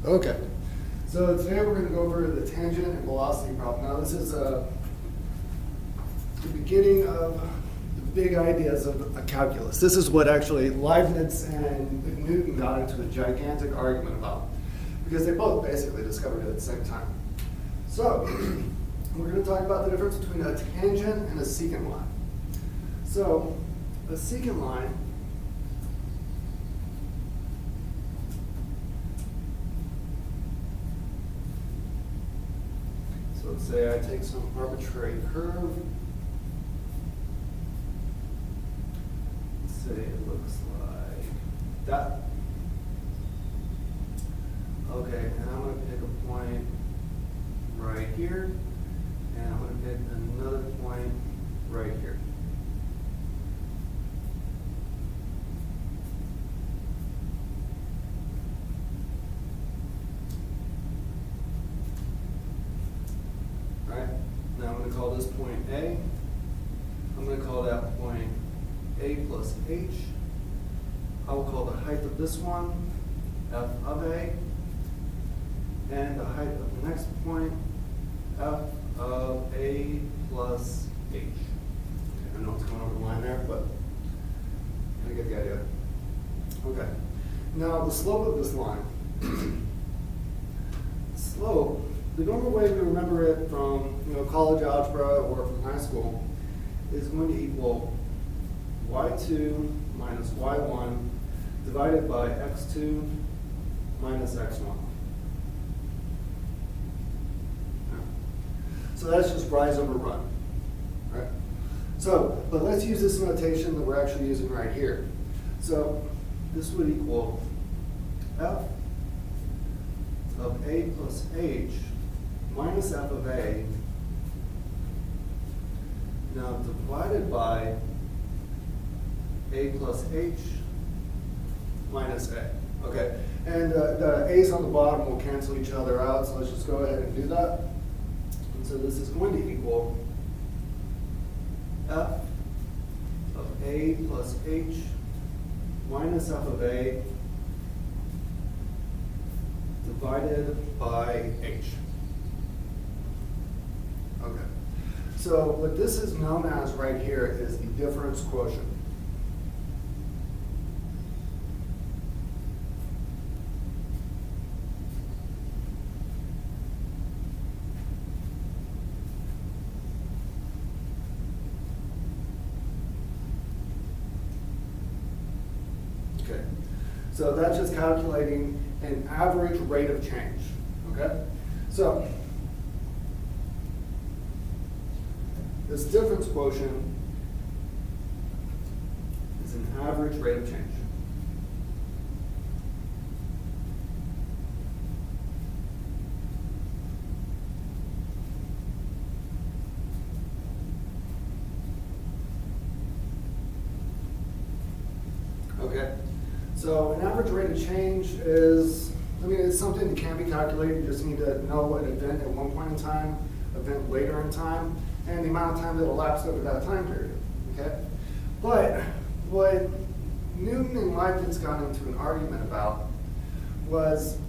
Okay, so today we're going to go over the tangent and velocity problem. Now this is the beginning of the big ideas of calculus. This is what actually Leibniz and Newton got into a gigantic argument about, because they both basically discovered it at the same time. So we're going to talk about the difference between a tangent and a secant line. So a secant line let's say I take some arbitrary curve. Let's say it looks like that. Okay, and I'm going to pick a point right here, and I'm going to pick another point right here. Now I'm going to call this point A. I'm going to call that point A plus H. I will call the height of this one F of A, and the height of the next point F of A plus H. Okay, I don't know what's going over the line there, but I get the idea. Okay. Now the slope of this line. Slope. The normal way we remember it from college algebra or from high school is going to equal y2 minus y1 divided by x2 minus x1. So that's just rise over run, right? So, but let's use this notation that we're actually using right here. So this would equal f of A plus H minus f of A, now divided by A plus H minus A. Okay, and the A's on the bottom will cancel each other out, so let's just go ahead and do that. And so this is going to equal f of A plus H minus f of A divided by H. Okay, so what this is known as right here is the difference quotient. Okay, so that's just calculating an average rate of change. Okay, so this difference quotient is an average rate of change. Okay, so an average rate of change is, it's something that can be calculated. You just need to know an event at one point in time, event later in time, and the amount of time that elapsed over that time period, okay? But what Newton and Leibniz got into an argument about was,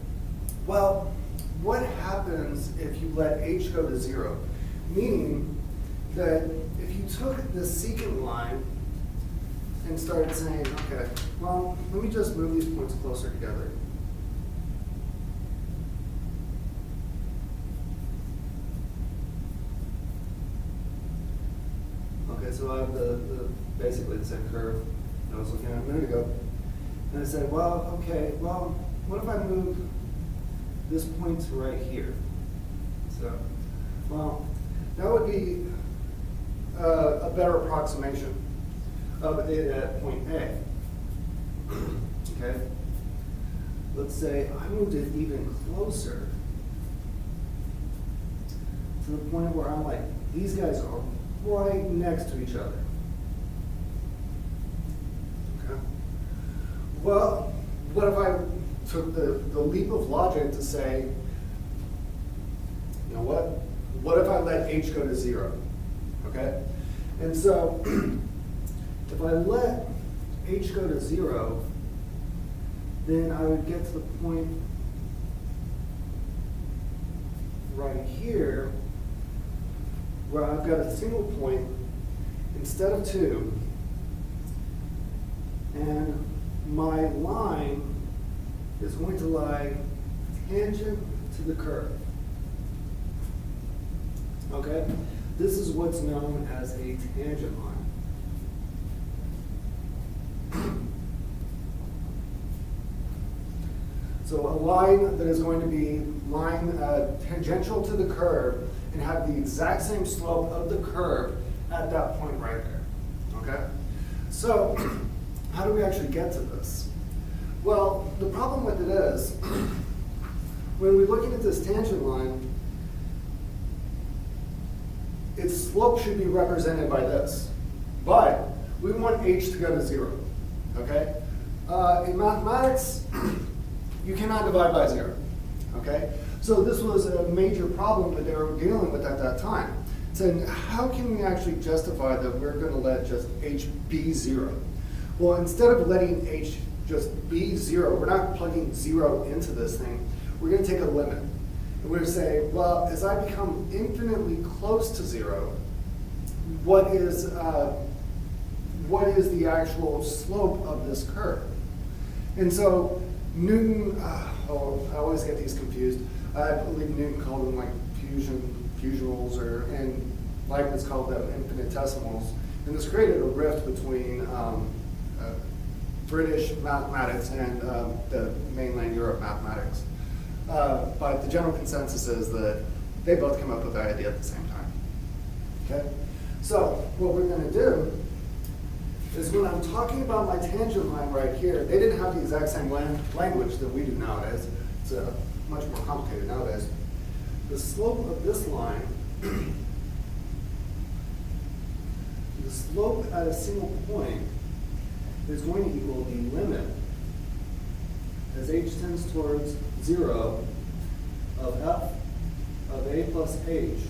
well, what happens if you let H go to 0? Meaning that if you took the secant line and started saying, okay, well, let me just move these points closer together. Okay, so I have basically the same curve I was looking at a minute ago. And I said, well, okay, well, what if I move this point to right here? So, well, that would be a better approximation of it at point A. Okay? Let's say I moved it even closer to the point where I'm like, these guys are right next to each other. Okay. Well, what if I took the leap of logic to say, you know what? What if I let H go to 0? Okay? And so if I let H go to 0, then I would get to the point right here, where I've got a single point instead of two, and my line is going to lie tangent to the curve. Okay? This is what's known as a tangent line. So a line that is going to be lying tangential to the curve and have the exact same slope of the curve at that point right there. Okay? So how do we actually get to this? Well, the problem with it is, when we're looking at this tangent line, its slope should be represented by this. But we want h to go to 0. Okay? In mathematics, you cannot divide by 0. Okay? So this was a major problem that they were dealing with at that time. So how can we actually justify that we're going to let just h be 0? Well, instead of letting h just be 0, we're not plugging 0 into this thing. We're going to take a limit. And we're going to say, well, as I become infinitely close to 0, what is the actual slope of this curve? And so Newton, I always get these confused. I believe Newton called them like fusionals, and Leibniz called them infinitesimals. And this created a rift between British mathematics and the mainland Europe mathematics. But the general consensus is that they both came up with the idea at the same time. Okay? So what we're going to do is when I'm talking about my tangent line right here, they didn't have the exact same language that we do nowadays. It's much more complicated nowadays. The slope of this line, the slope at a single point is going to equal the limit as h tends towards 0 of f of a plus h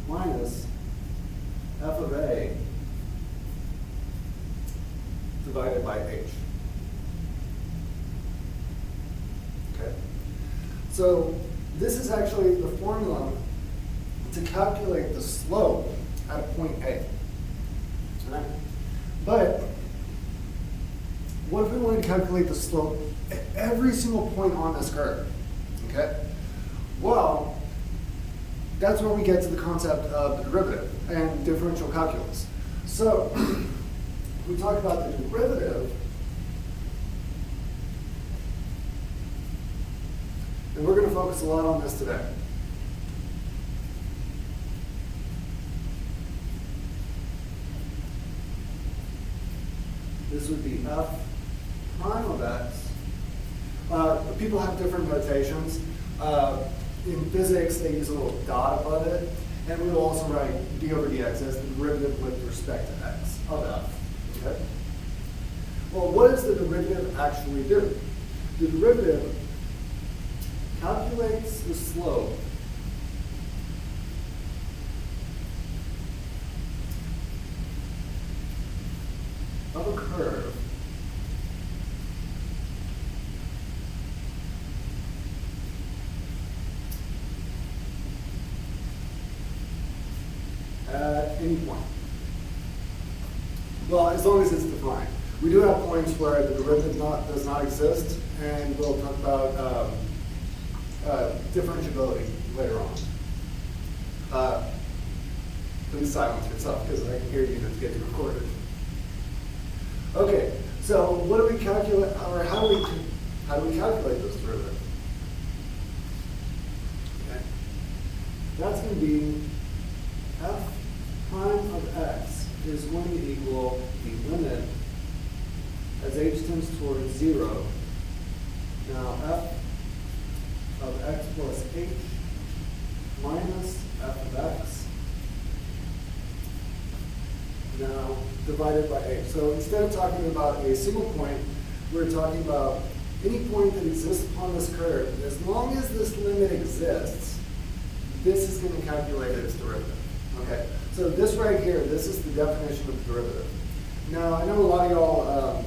minus f of a divided by h. Okay. So this is actually the formula to calculate the slope at a point A. Right? But what if we wanted to calculate the slope at every single point on this curve? Okay? Well, that's where we get to the concept of the derivative and differential calculus. So we talk about the derivative, and we're going to focus a lot on this today. This would be f prime of x. People have different notations. In physics, they use a little dot above it, and we will also write d over dx as the derivative with respect to x of f. Okay? Well, what does the derivative actually do? The derivative calculates the slope of a curve at any point. Well, as long as it's defined. We do have points where the derivative does not exist, and we'll talk about differentiability later on. Please silence yourself because I can hear you and it's getting recorded. Okay, so what do we calculate, or how do we calculate this derivative? Okay, that's going to be f prime of x is going to equal the limit as h tends towards 0. Now f of x plus h minus f of x, now divided by h. So instead of talking about a single point, we're talking about any point that exists upon this curve. As long as this limit exists, this is going to calculate its derivative. Okay, so this right here, this is the definition of the derivative. Now, I know a lot of y'all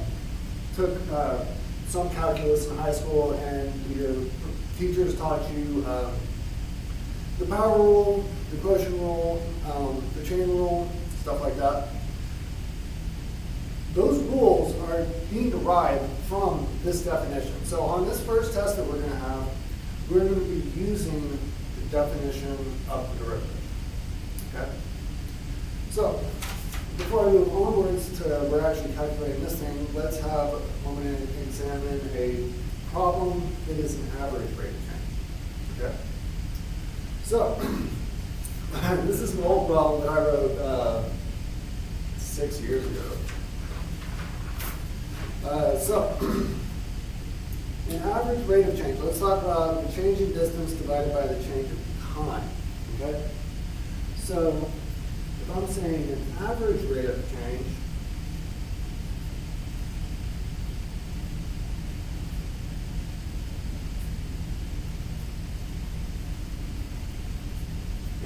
took some calculus in high school, and your teachers taught you the power rule, the quotient rule, the chain rule, stuff like that. Those rules are being derived from this definition. So on this first test that we're going to have, we're going to be using the definition of the derivative. Okay? So before I move onwards to we're actually calculating this thing, let's have a moment and examine a problem that is an average rate of change. Okay? So this is an old problem that I wrote 6 years ago. An average rate of change. Let's talk about the change in distance divided by the change of time. Okay? So if I'm saying an average rate of change,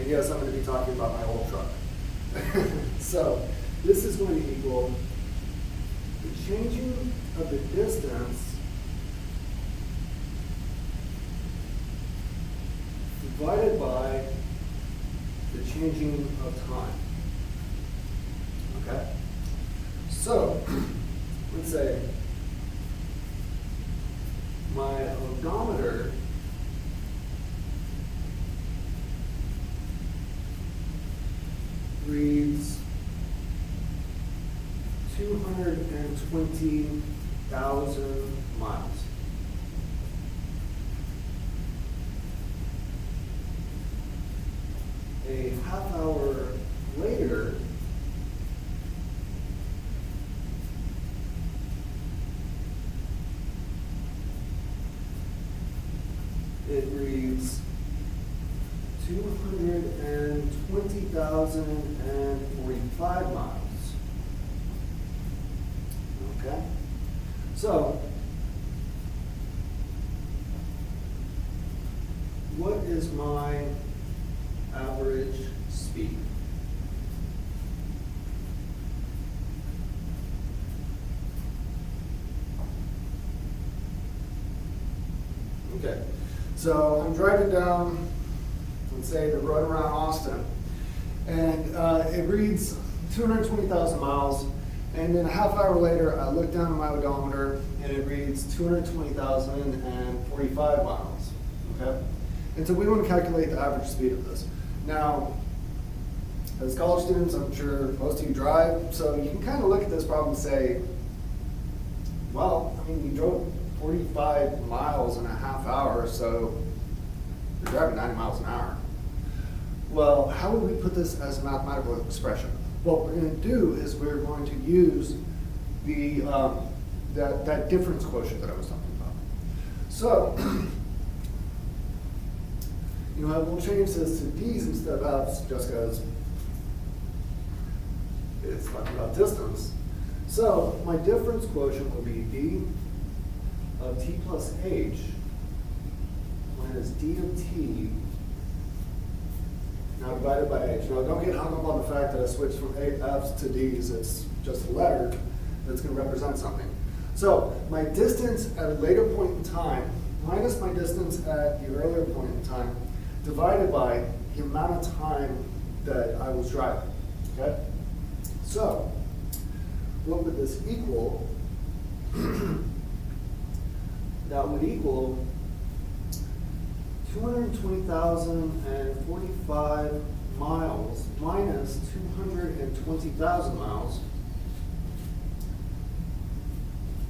and yes, I'm going to be talking about my old truck. So this is going to equal the changing of the distance divided by the changing of time. Okay? So, let's say my odometer reads 220,000 miles. A half hour later, it reads 220,045 miles. Okay? So, what is my average speed? Okay, so I'm driving down, let's say, the road around Austin, and it reads 220,000 miles, and then a half hour later, I look down at my odometer, and it reads 220,045 miles, okay? And so we want to calculate the average speed of this. Now, as college students, I'm sure most of you drive, so you can kind of look at this problem and say, well, I mean, you drove 45 miles in a half hour, so you're driving 90 miles an hour. Well, how would we put this as a mathematical expression? What we're going to do is we're going to use the that difference quotient that I was talking about. So, you know, we'll change this to d's instead of f's just because it's talking about distance. So my difference quotient will be d of t plus h minus d of t now divided by h. Now don't get hung up on the fact that I switched from f's to d's. It's just a letter that's going to represent something. So my distance at a later point in time minus my distance at the earlier point in time divided by the amount of time that I was driving. Okay? So what would this equal? That would equal 220,045 miles minus 220,000 miles.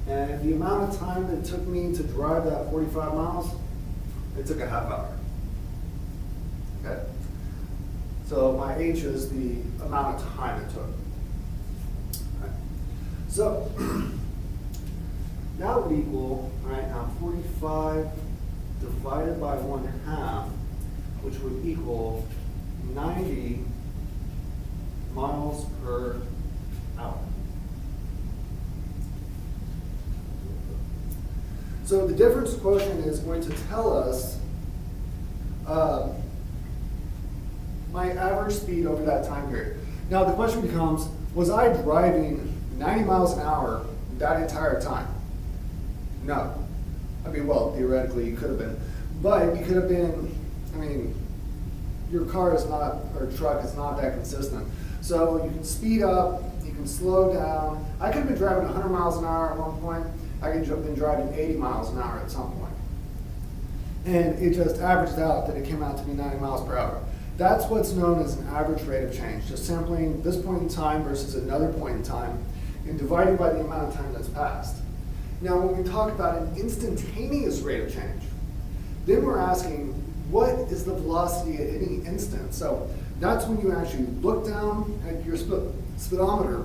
And the amount of time that it took me to drive that 45 miles, it took a half hour. Okay? So my h is the amount of time it took. Okay. So that would equal, right now, 45 divided by 1/2, which would equal 90 miles per hour. So the difference quotient is going to tell us my average speed over that time period. Now the question becomes, was I driving 90 miles an hour that entire time? No. I mean, well, theoretically you could have been. But you could have been, I mean, your car is not, or truck is not that consistent. So you can speed up, you can slow down. I could have been driving 100 miles an hour at one point. I could have been driving 80 miles an hour at some point. And it just averaged out that it came out to be 90 miles per hour. That's what's known as an average rate of change, just sampling this point in time versus another point in time and dividing by the amount of time that's passed. Now, when we talk about an instantaneous rate of change, then we're asking, what is the velocity at any instant? So that's when you actually look down at your speedometer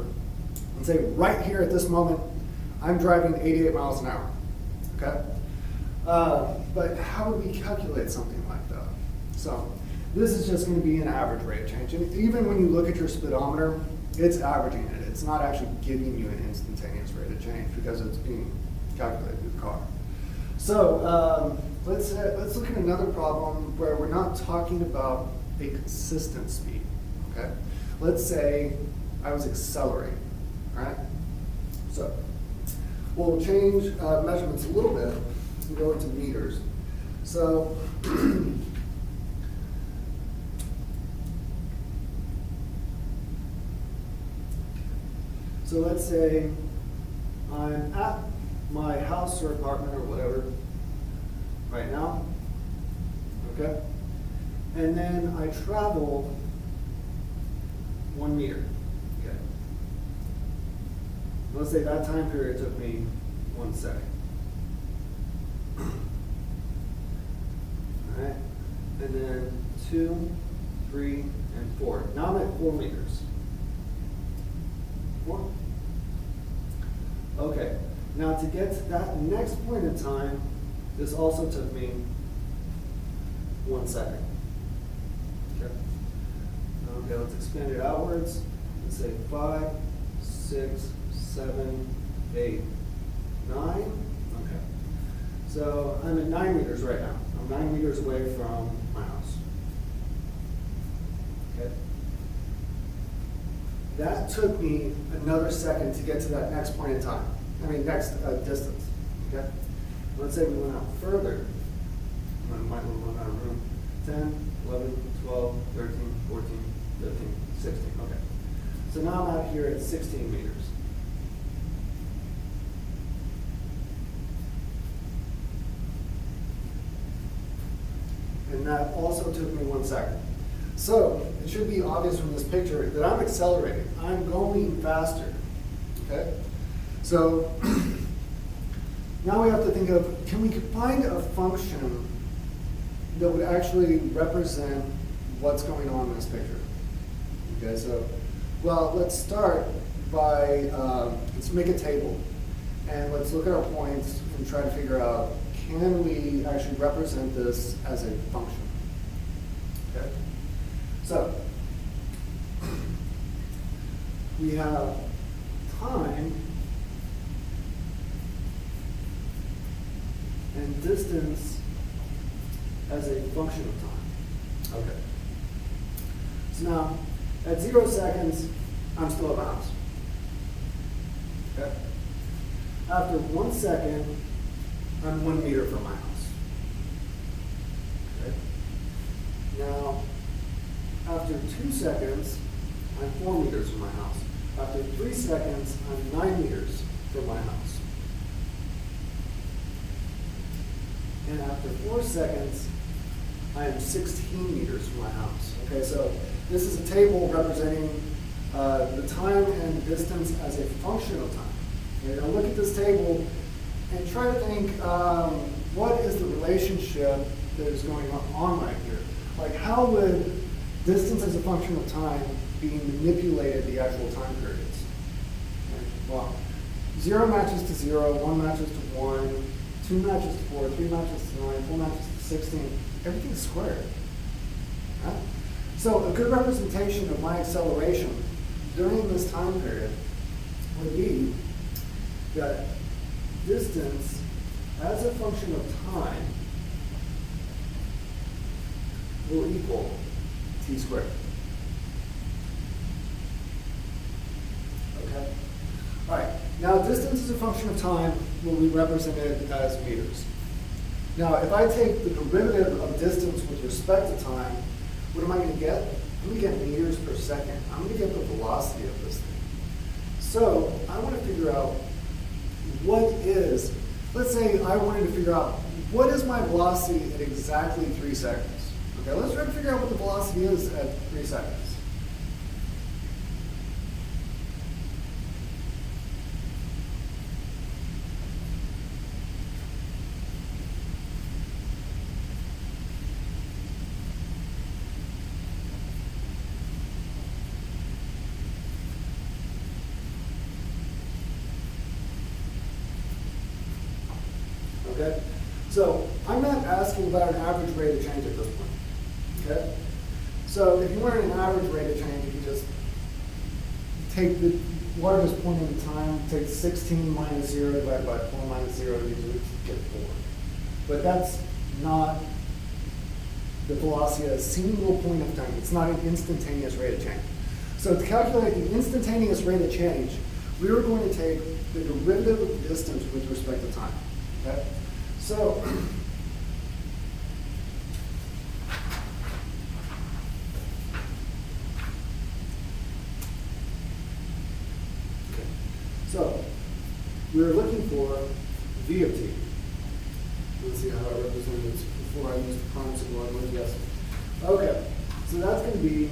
and say, right here at this moment, I'm driving 88 miles an hour, okay? But how would we calculate something like that? So this is just going to be an average rate of change. And even when you look at your speedometer, it's averaging it. It's not actually giving you an instantaneous rate of change because it's being calculated through the car. So let's look at another problem where we're not talking about a consistent speed, okay? Let's say I was accelerating, all right? So we'll change measurements a little bit and go into meters. So so let's say I'm at my house or apartment or whatever right now, okay? And then I travel 1 meter, okay? Let's say that time period took me 1 second. All right, and then 2, 3, and 4. Now I'm at 4 meters. 4. Okay, now to get to that next point in time, this also took me 1 second. Okay, let's expand it outwards. Let's say 5, 6, 7, 8, 9. Okay. So I'm at 9 meters right now. I'm 9 meters away from my house. Okay. That took me another second to get to that next point in time. Next distance. Okay. Let's say we went out further. I might run out of room. 10, 11, 12, 13, 14, 15, 16. Okay. So now I'm out here at 16 meters. And that also took me 1 second. So it should be obvious from this picture that I'm accelerating. I'm going faster. Okay? So now we have to think of, can we find a function that would actually represent what's going on in this picture? Okay, so, well, let's start by, let's make a table. And let's look at our points and try to figure out, can we actually represent this as a function? Okay? So, we have time and distance as a function of time. Okay. So now, at 0 seconds, I'm still at my house. Okay? After 1 second, I'm 1 meter from my house. Okay? Now, after 2 seconds, I'm 4 meters from my house. After 3 seconds, I'm 9 meters from my house. And after 4 seconds, I am 16 meters from my house. Okay, so this is a table representing the time and distance as a function of time. Okay, now look at this table and try to think, what is the relationship that is going on right here? Like, how would distance as a function of time be manipulated the actual time periods? Okay, well, 0 matches to 0, 1 matches to 1, 2 matches to 4, 3 matches to 9, 4 matches to 16. Everything's squared. Right? So a good representation of my acceleration during this time period would be that distance as a function of time will equal t squared. Okay? All right. Now, distance as a function of time will be represented as meters. Now, if I take the derivative of distance with respect to time, What am I going to get? I'm going to get meters per second. I'm going to get the velocity of this thing. So I want to figure out what is, let's say I wanted to figure out what is my velocity at exactly 3 seconds. Okay, let's try to figure out what the velocity is at 3 seconds. Okay? So I'm not asking about an average rate of change at this point. Okay? So if you wanted an average rate of change, you can just take the largest point in time, take 16 minus 0 divided by 4 minus 0, you get 4. But that's not the velocity at a single point of time. It's not an instantaneous rate of change. So to calculate the instantaneous rate of change, we were going to take the derivative of the distance with respect to time. Okay? So, we're looking for v of t. Let's see how I represent this before I use the prime symbol. I'm going to guess. Okay, so that's going to be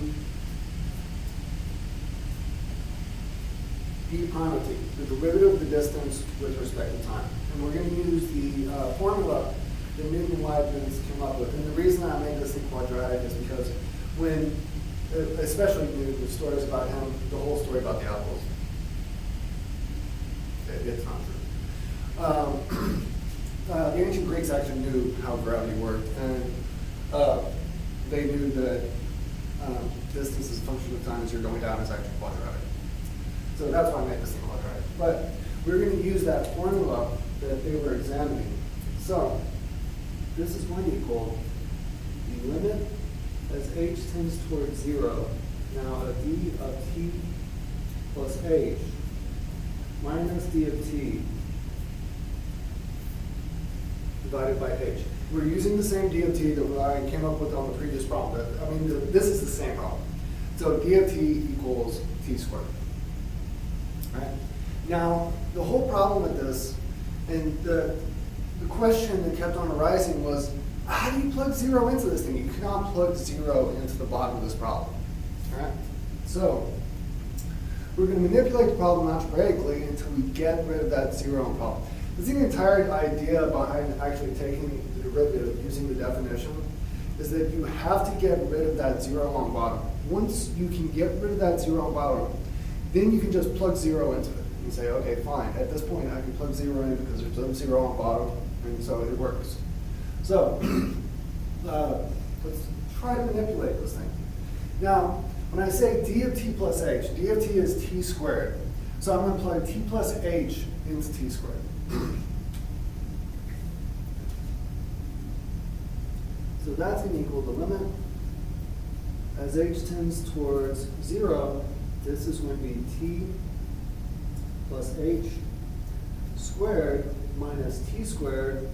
d prime of t, the derivative of the distance with respect to time. And we're going to use the formula that Newton and Leibniz came up with. And the reason I made this thing quadratic is because when, especially Newton, the stories about him, the whole story about the apples, it's not true. The ancient Greeks actually knew how gravity worked, and they knew that distance as a function of time as you're going down is actually quadratic. So that's why I made this thing quadratic. But we're going to use that formula that they were examining. So this is going to equal the limit as h tends towards 0, now a d of t plus h minus d of t divided by h. We're using the same d of t that I came up with on the previous problem. I mean, this is the same problem. So d of t equals t squared. Right? Now, the whole problem with this, and the question that kept on arising was, how do you plug 0 into this thing? You cannot plug 0 into the bottom of this problem. All right? So, we're going to manipulate the problem algebraically until we get rid of that 0 in problem. This is the entire idea behind actually taking the derivative using the definition, is that you have to get rid of that 0 on bottom. Once you can get rid of that 0 on bottom, then you can just plug 0 into it and say, okay, fine. At this point, I can plug 0 in because there's a 0 on bottom, and so it works. So let's try to manipulate this thing. Now, when I say d of t plus h, d of t is t squared. So I'm going to plug t plus h into t squared. So that's going to equal the limit as h tends towards 0. This is going to be t plus h squared minus t squared,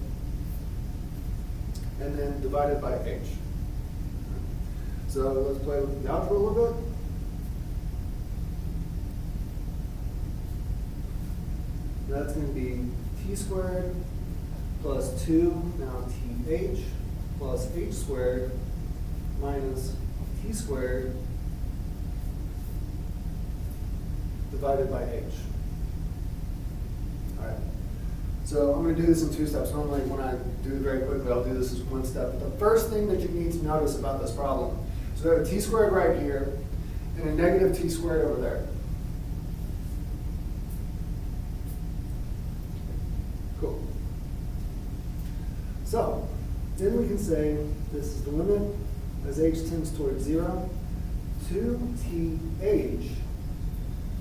and then divided by h. So let's play with the algebra a little bit. That's going to be t squared plus 2, now th, plus h squared minus t squared divided by h. All right. So I'm going to do this in 2 steps. Normally when I do it very quickly, I'll do this as 1 step. But the first thing that you need to notice about this problem, so we have a t squared right here and a negative t squared over there. Cool. So then we can say this is the limit as h tends towards 0 to th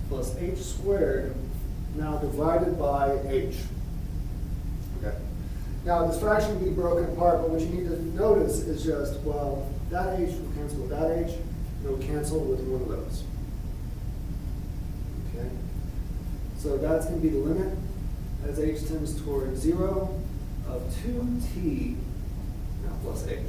plus h squared, now divided by h. Okay. Now this fraction can be broken apart, but what you need to notice is just, well, that h will cancel with that h, and it will cancel with one of those. Okay. So that's going to be the limit as h tends towards 0 of 2t now plus h.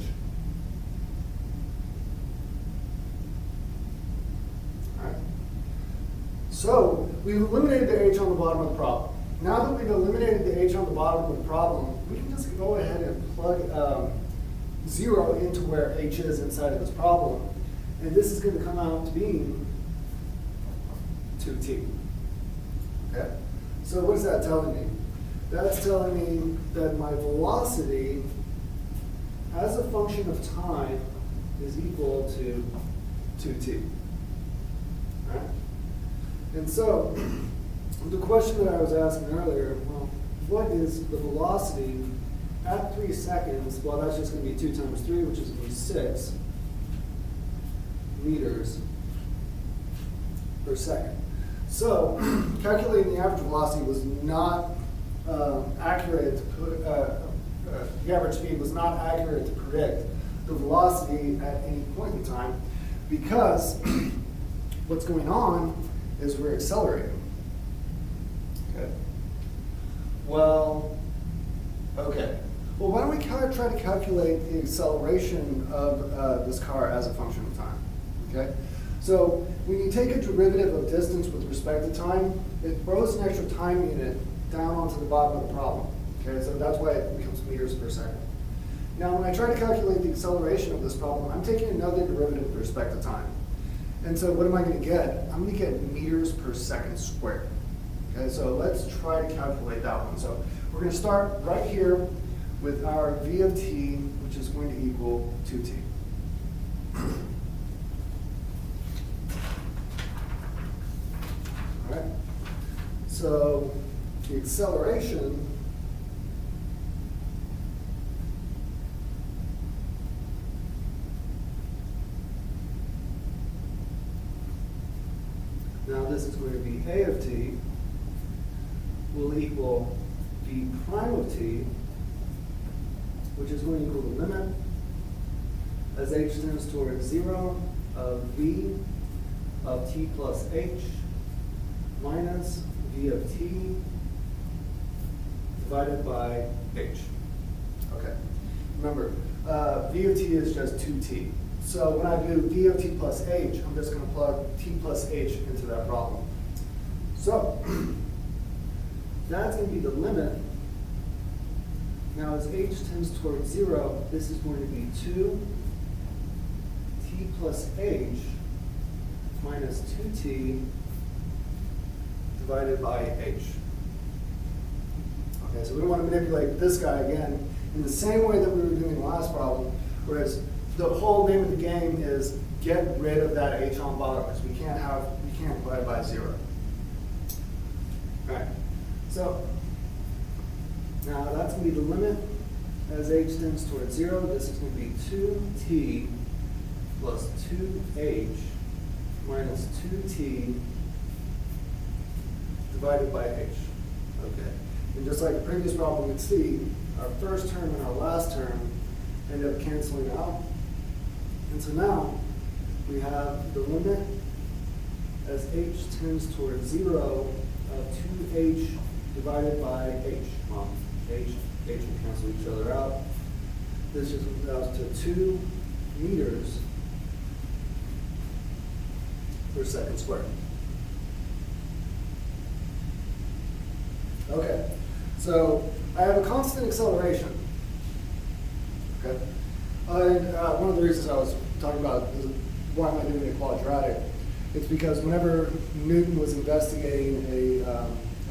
So we've eliminated the h on the bottom of the problem. Now that we've eliminated the h on the bottom of the problem, we can just go ahead and plug 0 into where h is inside of this problem. And this is going to come out to being 2t. Okay? So what is that telling me? That's telling me that my velocity as a function of time is equal to 2t. All right? And so the question that I was asking earlier, well, what is the velocity at 3 seconds? Well, that's just going to be 2 times 3, which is going to be 6 meters per second. So calculating the average velocity was not accurate to put, the average speed was not accurate to predict the velocity at any point in time, because what's going on is we're accelerating. Okay. Well, okay. Well, why don't we try to calculate the acceleration of this car as a function of time? Okay. So when you take a derivative of distance with respect to time, it throws an extra time unit down onto the bottom of the problem. Okay, so that's why it becomes meters per second. Now, when I try to calculate the acceleration of this problem, I'm taking another derivative with respect to time. And so what am I going to get? I'm going to get meters per second squared. Okay, so let's try to calculate that one. So we're going to start right here with our v of t, which is going to equal 2t. All right. So the acceleration now this is going to be a of t will equal v prime of t, which is going to equal the limit as h tends towards 0 of v of t plus h minus v of t divided by h. Okay. Remember, v of t is just 2t. So when I do v of t plus h, I'm just going to plug t plus h into that problem. So that's going to be the limit. Now as h tends towards 0, this is going to be 2t plus h minus 2t divided by h. Okay, so we don't want to manipulate this guy again in the same way that we were doing the last problem, whereas the whole name of the game is get rid of that h on bottom, because we can't divide by 0. All right, so now that's going to be the limit as h tends towards 0. This is going to be 2t plus 2h minus 2t divided by h. Okay. And just like the previous problem, we can see our first term and our last term end up canceling out. And so now we have the limit as h tends towards 0 of 2h divided by h. Well, h will cancel each other out. This just comes out to 2 meters per second squared. Okay, so I have a constant acceleration. Okay, and one of the reasons I was talking about is why am I doing a quadratic? It's because whenever Newton was investigating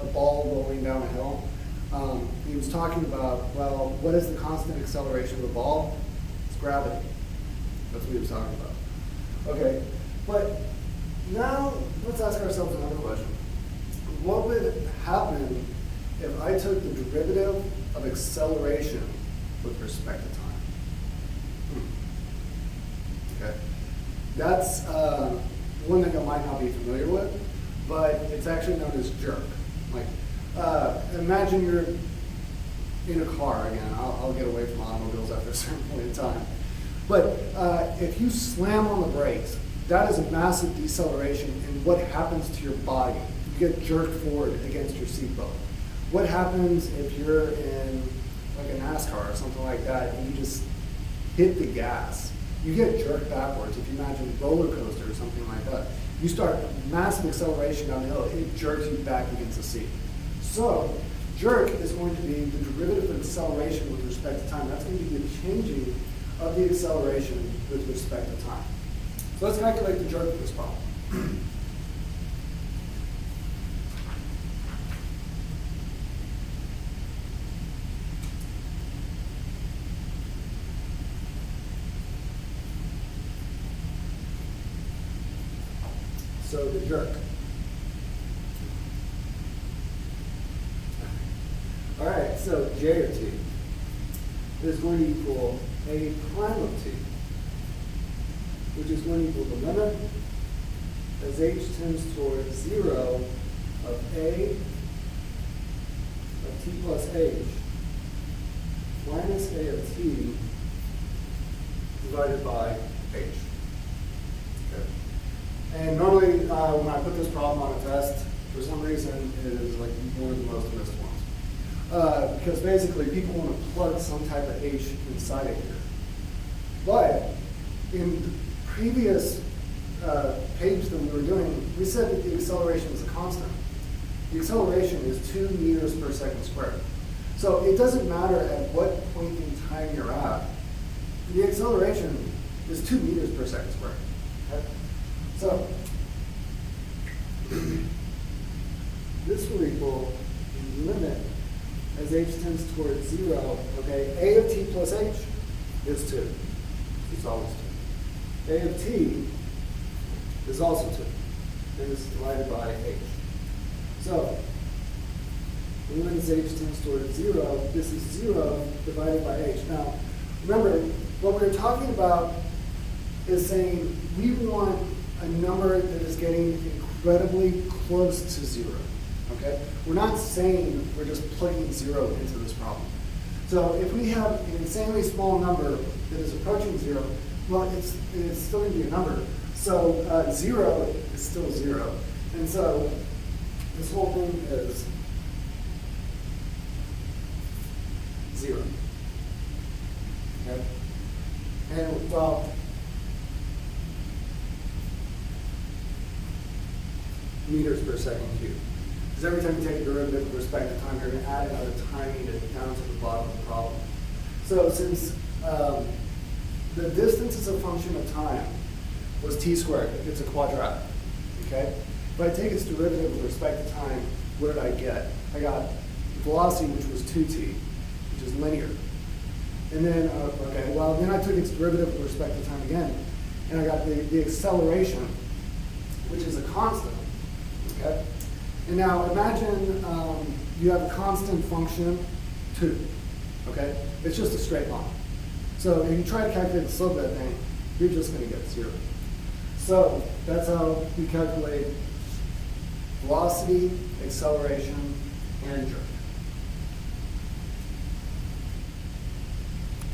a ball rolling down a hill, he was talking about, well, what is the constant acceleration of the ball? It's gravity. That's what he was talking about. Okay, but now let's ask ourselves another question. What would happen if I took the derivative of acceleration with respect to time? Okay, that's one thing I might not be familiar with, but it's actually known as jerk. Like, imagine you're in a car again. I'll get away from automobiles after a certain point in time. But if you slam on the brakes, that is a massive deceleration in what happens to your body. You get jerked forward against your seatbelt. What happens if you're in like a NASCAR or something like that and you just hit the gas? You get jerked backwards. If you imagine a roller coaster or something like that, you start massive acceleration downhill, it jerks you back against the seat. So jerk is going to be the derivative of acceleration with respect to time. That's going to be the changing of the acceleration with respect to time. So let's calculate the jerk of this problem. So the jerk. All right, so J of t is going to equal A prime of t, which is going to equal the limit as h tends towards 0 of A of t plus h minus A of t divided by h. Okay. And normally when I put this problem on a test, for some reason it is like one of the most missed ones. Because basically people want to plug some type of h inside of here. But in the previous page that we were doing, we said that the acceleration is a constant. The acceleration is 2 meters per second squared. So it doesn't matter at what point in time you're at, the acceleration is 2 meters per second squared. Okay? So this will equal the limit as h tends towards 0, okay, A of t plus h is 2. It's always 2. A of t is also 2. And it's divided by h. So the limit as h tends towards 0, this is 0 divided by h. Now, remember, what we're talking about is saying we want a number that is getting incredibly close to 0. Okay? We're not saying we're just plugging 0 into this problem. So if we have an insanely small number that is approaching 0, well, it's still going to be a number. So 0 is still 0. And so this whole thing is 0. Okay? And well, meters per second cubed. Because every time you take a derivative with respect to time, you're going to add another time unit down to the bottom of the problem. So since the distance as a function of time was t squared, it's a quadratic, okay? If I take its derivative with respect to time, what did I get? I got velocity, which was 2t, which is linear. And then, okay, well, then I took its derivative with respect to time again, and I got the acceleration, which is a constant, okay? And now imagine you have a constant function 2, okay? It's just a straight line. So if you try to calculate the slope of that thing, you're just going to get 0. So that's how we calculate velocity, acceleration, and jerk.